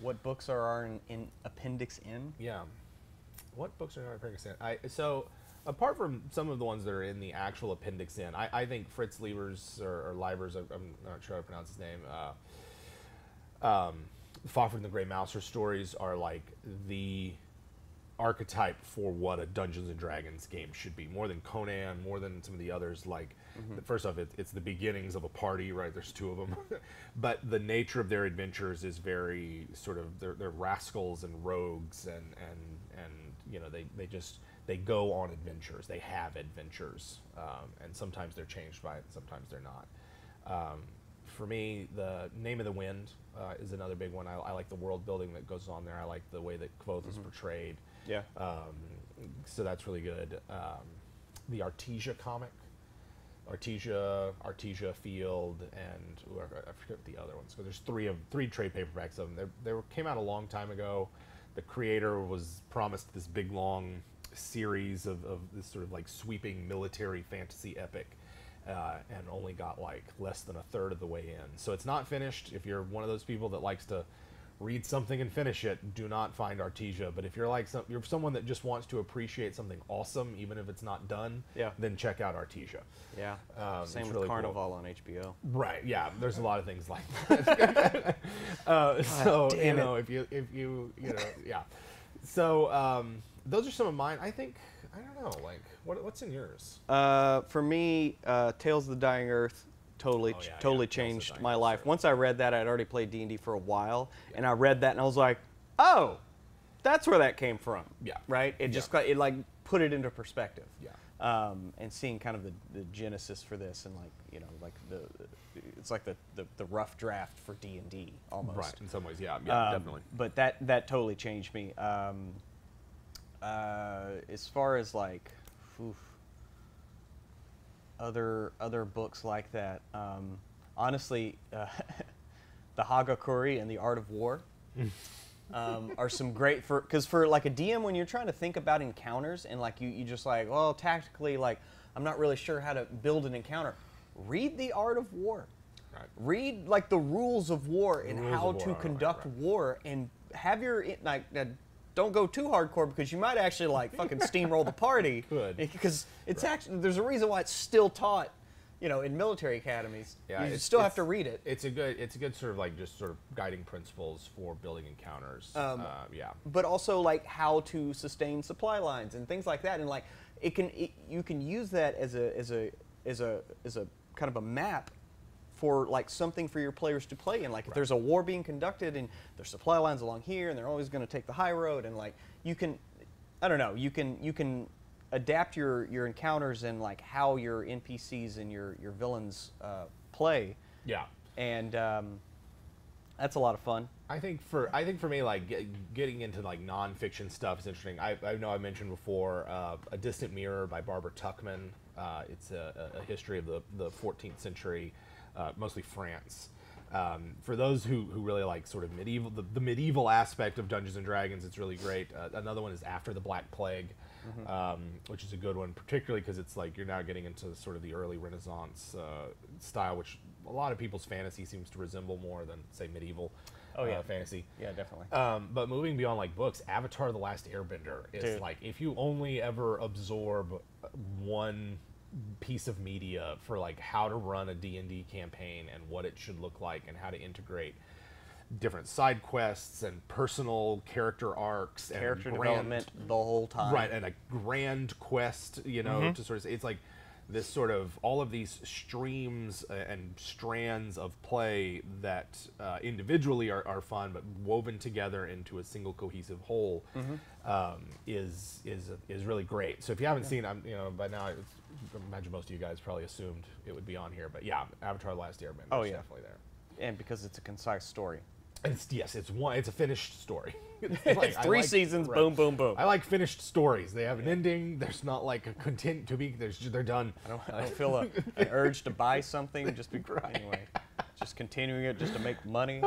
What books are in Appendix N? Yeah. What books are in Appendix N? So, apart from some of the ones that are in the actual Appendix N, I think Fritz Lieber's or Lieber's, I'm not sure how to pronounce his name. Fafhrd and the Grey Mouser stories are like the archetype for what a Dungeons and Dragons game should be. More than Conan, more than some of the others. Like, first off, it's the beginnings of a party, right? There's two of them, but the nature of their adventures is very sort of they're rascals and rogues, and you know they go on adventures. They have adventures, and sometimes they're changed by it, and sometimes they're not. For me, the Name of the Wind is another big one. I like the world building that goes on there. I like the way that Kvothe is portrayed. Yeah. So that's really good. The Artesia comic, Artesia Field, and I forget the other ones. So there's three trade paperbacks of them. They came out a long time ago. The creator was promised this big long series of this sort of like sweeping military fantasy epic. And only got like less than a third of the way in. So it's not finished. If you're one of those people that likes to read something and finish it, do not find Artesia. But if you're like you're someone that just wants to appreciate something awesome, even if it's not done, then check out Artesia. Yeah. Same with really Carnival on HBO. Right. Yeah. There's a lot of things like that. So damn you know, if you know, yeah. So those are some of mine. I think. I don't know, like, what's in yours? For me, Tales of the Dying Earth totally changed my life. Sure. Once I read that, I'd already played D&D for a while, and I read that, and I was like, oh, that's where that came from. Yeah. Right? It just it like put it into perspective. Yeah. And seeing kind of the genesis for this, and like, you know, like it's like the rough draft for D&D almost. Right. In some ways, yeah, definitely. But that totally changed me. As far as like other books like that, honestly, the Hagakure and the Art of War are some great because for like a DM, when you're trying to think about encounters and like you just like, well, tactically, like I'm not really sure how to build an encounter. Read the Art of War. Right. Read like the rules of war and how to conduct war, and have your like. Don't go too hardcore because you might actually like fucking steamroll the party. Good. Because it's actually there's a reason why it's still taught, you know, in military academies. Yeah, you still have to read it. It's a good sort of like just sort of guiding principles for building encounters. Yeah. But also like how to sustain supply lines and things like that, and like you can use that as a kind of a map for like something for your players to play in. Like if there's a war being conducted and there's supply lines along here and they're always going to take the high road, and like you can, I don't know, you can adapt your encounters and like how your NPCs and your villains play. Yeah. And that's a lot of fun. I think for me, like getting into like nonfiction stuff is interesting. I know I mentioned before A Distant Mirror by Barbara Tuchman. It's a history of the 14th century. Mostly France. For those who really like sort of the medieval aspect of Dungeons and Dragons, it's really great. Another one is After the Black Plague, which is a good one, particularly because it's like you're now getting into sort of the early Renaissance style, which a lot of people's fantasy seems to resemble more than, say, medieval fantasy. Yeah, definitely. But moving beyond like books, Avatar: The Last Airbender is like, if you only ever absorb one piece of media for like how to run a D&D campaign and what it should look like and how to integrate different side quests and personal character arcs and character development the whole time, right, and a grand quest, you know, to sort of, it's like this sort of all of these streams and strands of play that individually are fun, but woven together into a single cohesive whole is really great. So if you haven't seen, you know, by now, I imagine most of you guys probably assumed it would be on here, but yeah, Avatar: The Last Airbender is definitely there. And because it's a concise story. It's a finished story. It's three seasons, boom, boom, boom. I like finished stories. They have an ending. There's not like a they're done. I don't feel an urge to buy something just anyway. Just continuing it just to make money.